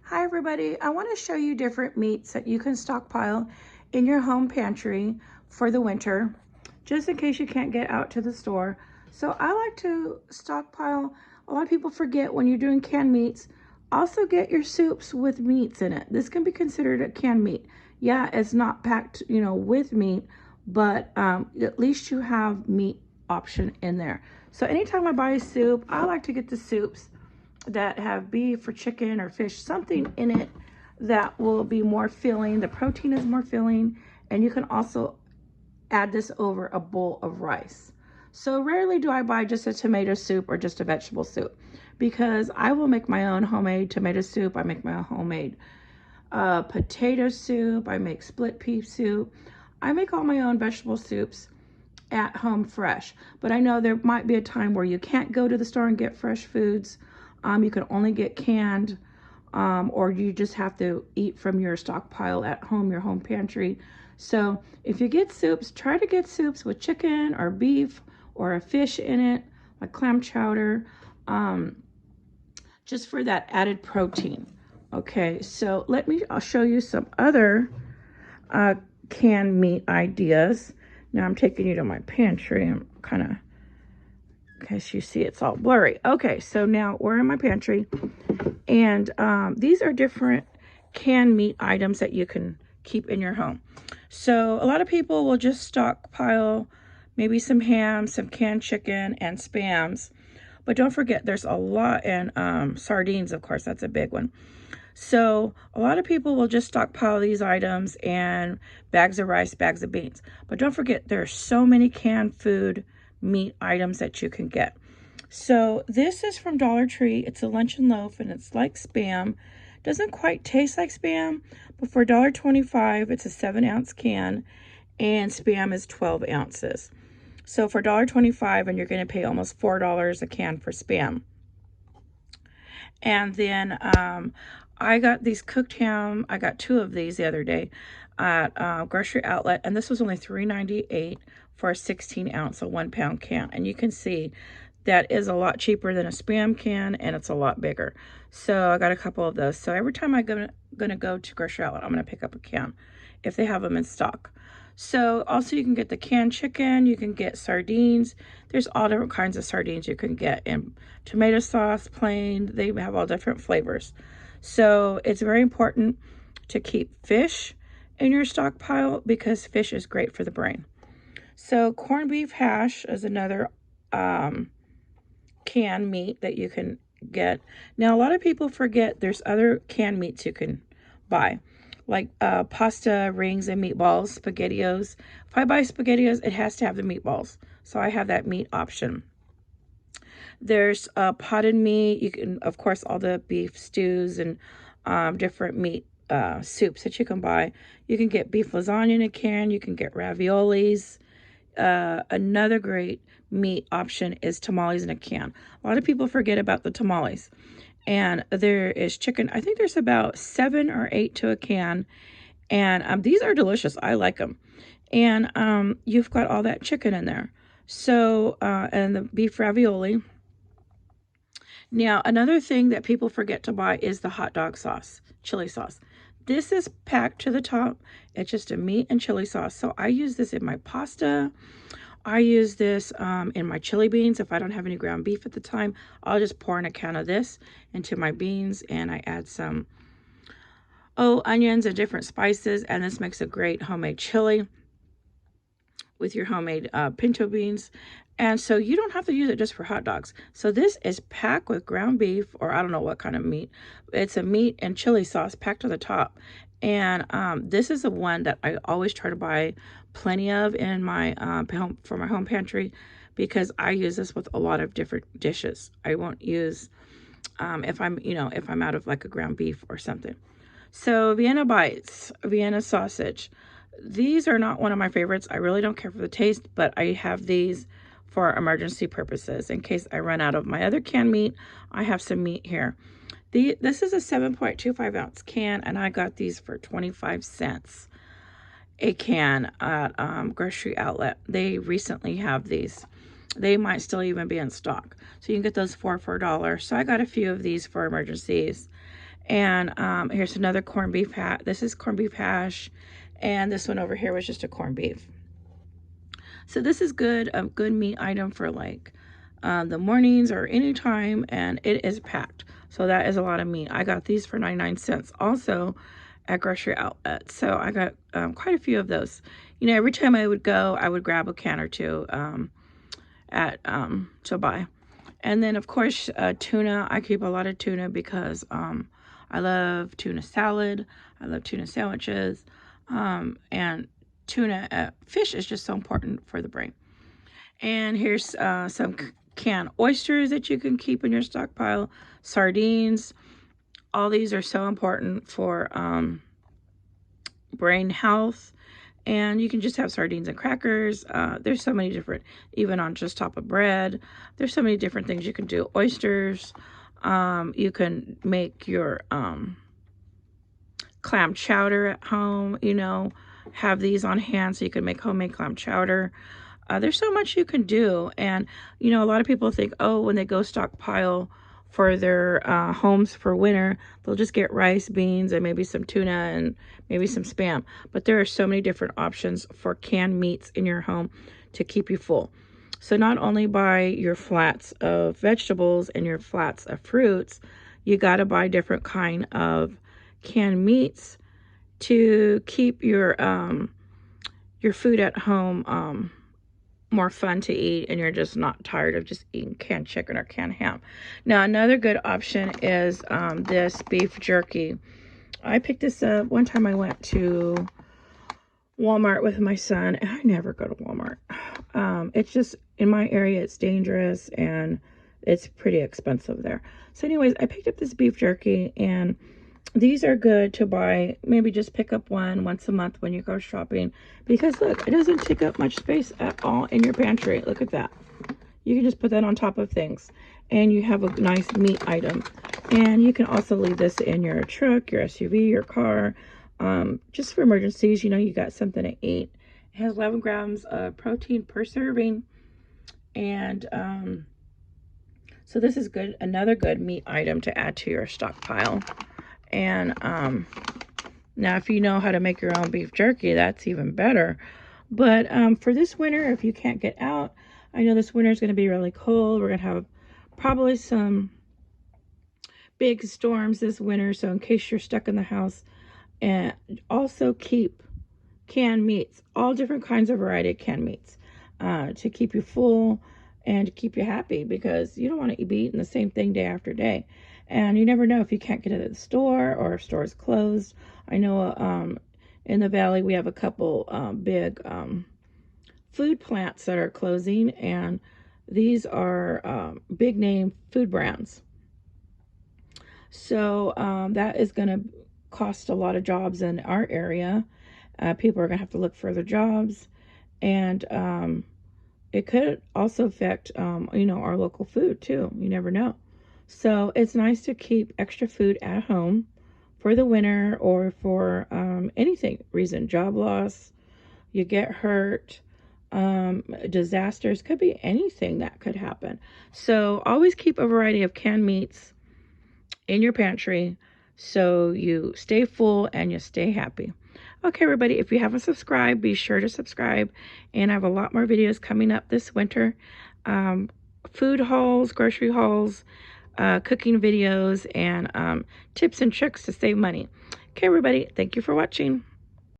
Hi everybody, I want to show you different meats that you can stockpile in your home pantry for the winter, just in case you can't get out to the store. So I like to stockpile. A lot of people forget when you're doing canned meats, also get your soups with meats in it. This can be considered a canned meat. Yeah, it's not packed, with meat, but at least you have meat option in there. So anytime I buy a soup, I like to get the soups that have beef or chicken or fish, something in it that will be more filling. The protein is more filling, and you can also add this over a bowl of rice. So rarely do I buy just a tomato soup or just a vegetable soup, because I will make my own homemade tomato soup. I make my own homemade potato soup. I make split pea soup. I make all my own vegetable soups at home fresh. But I know there might be a time where you can't go to the store and get fresh foods. You can only get canned, or you just have to eat from your stockpile at home, your home pantry. So if you get soups, try to get soups with chicken or beef or a fish in it, like clam chowder, just for that added protein. Okay, so I'll show you some other canned meat ideas. Now I'm taking you to my pantry. I'm kind of, in case you see it's all blurry. Okay, so now we're in my pantry, and these are different canned meat items that you can keep in your home. So a lot of people will just stockpile maybe some ham, some canned chicken, and Spams. But don't forget, there's a lot, and sardines, of course, that's a big one. So a lot of people will just stockpile these items and bags of rice, bags of beans. But don't forget, there are so many canned food meat items that you can get. So this is from Dollar Tree. It's a luncheon loaf, and it's like Spam. Doesn't quite taste like Spam, but for $1.25, it's a 7-ounce can, and Spam is 12 ounces. So for $1.25, and you're going to pay almost $4 a can for Spam. And then I got these cooked ham. I got 2 of these the other day at grocery outlet, and this was only $3.98 for a 16-ounce, a 1-pound can. And you can see that is a lot cheaper than a Spam can, and it's a lot bigger. So I got a couple of those. So every time I'm gonna go to grocery outlet, I'm gonna pick up a can if they have them in stock. So also you can get the canned chicken, you can get sardines. There's all different kinds of sardines you can get in tomato sauce, plain. They have all different flavors. So it's very important to keep fish in your stockpile, because fish is great for the brain. So corned beef hash is another canned meat that you can get. Now a lot of people forget there's other canned meats you can buy, like pasta, rings, and meatballs, SpaghettiOs. If I buy SpaghettiOs, it has to have the meatballs. So I have that meat option. There's potted meat. You can, of course, all the beef stews and different meat soups that you can buy. You can get beef lasagna in a can. You can get raviolis. Another great meat option is tamales in a can. A lot of people forget about the tamales. And there is chicken. I think there's about 7 or 8 to a can. And these are delicious. I like them. And you've got all that chicken in there. So, and the beef ravioli. Now, another thing that people forget to buy is the hot dog sauce, chili sauce. This is packed to the top. It's just a meat and chili sauce. So I use this in my pasta. I use this in my chili beans. If I don't have any ground beef at the time, I'll just pour in a can of this into my beans, and I add some onions and different spices, and this makes a great homemade chili with your homemade pinto beans. And so you don't have to use it just for hot dogs. So this is packed with ground beef, or I don't know what kind of meat. It's a meat and chili sauce packed to the top. And this is the one that I always try to buy plenty of in my home, for my home pantry, because I use this with a lot of different dishes. I won't use if I'm out of like a ground beef or something. So Vienna bites, Vienna sausage. These are not one of my favorites. I really don't care for the taste, but I have these for emergency purposes. In case I run out of my other canned meat, I have some meat here. This is a 7.25 ounce can, and I got these for 25 cents a can at grocery outlet. They recently have these. They might still even be in stock. So you can get those for $4. So I got a few of these for emergencies. And here's another corned beef hash. This is corned beef hash. And this one over here was just a corned beef. So this is good, a good meat item for like the mornings or any time, and it is packed. So that is a lot of meat. I got these for 99 cents also at grocery outlet. So I got quite a few of those. You know, every time I would go, I would grab a can or two to buy. And then of course tuna. I keep a lot of tuna because I love tuna salad. I love tuna sandwiches. And tuna fish is just so important for the brain. And here's some canned oysters that you can keep in your stockpile. Sardines. All these are so important for brain health. And you can just have sardines and crackers. There's so many different, even on just top of bread. There's so many different things you can do. Oysters. You can make your clam chowder at home, you know, have these on hand so you can make homemade clam chowder. There's so much you can do. And, you know, a lot of people think, oh, when they go stockpile for their homes for winter, they'll just get rice, beans, and maybe some tuna and maybe some Spam. But there are so many different options for canned meats in your home to keep you full. So not only buy your flats of vegetables and your flats of fruits, you got to buy different kind of canned meats to keep your food at home more fun to eat, and you're just not tired of just eating canned chicken or canned ham. Now another good option is this beef jerky. I picked this up one time. I went to Walmart with my son, and I never go to Walmart. It's just in my area, it's dangerous and it's pretty expensive there. So anyways, I picked up this beef jerky, and these are good to buy. Maybe just pick up one once a month when you go shopping, because look, it doesn't take up much space at all in your pantry. Look at that. You can just put that on top of things and you have a nice meat item. And you can also leave this in your truck, your SUV, your car, just for emergencies. You know, you got something to eat. It has 11 grams of protein per serving. And so this is good, another good meat item to add to your stockpile. And now if you know how to make your own beef jerky, that's even better. But for this winter, if you can't get out, I know this winter is going to be really cold. We're going to have probably some big storms this winter. So in case you're stuck in the house, and also keep canned meats, all different kinds of variety of canned meats to keep you full and to keep you happy, because you don't want to be eating the same thing day after day. And you never know if you can't get it at the store or if store's closed. I know in the valley we have a couple big food plants that are closing, and these are big name food brands. So that is going to cost a lot of jobs in our area. People are going to have to look for other jobs, and it could also affect you know, our local food too. You never know. So it's nice to keep extra food at home for the winter, or for anything reason, job loss, you get hurt, disasters, could be anything that could happen. So always keep a variety of canned meats in your pantry so you stay full and you stay happy. Okay, everybody, if you haven't subscribed, be sure to subscribe. And I have a lot more videos coming up this winter. Food hauls, grocery hauls, cooking videos, and tips and tricks to save money. Okay, everybody, thank you for watching.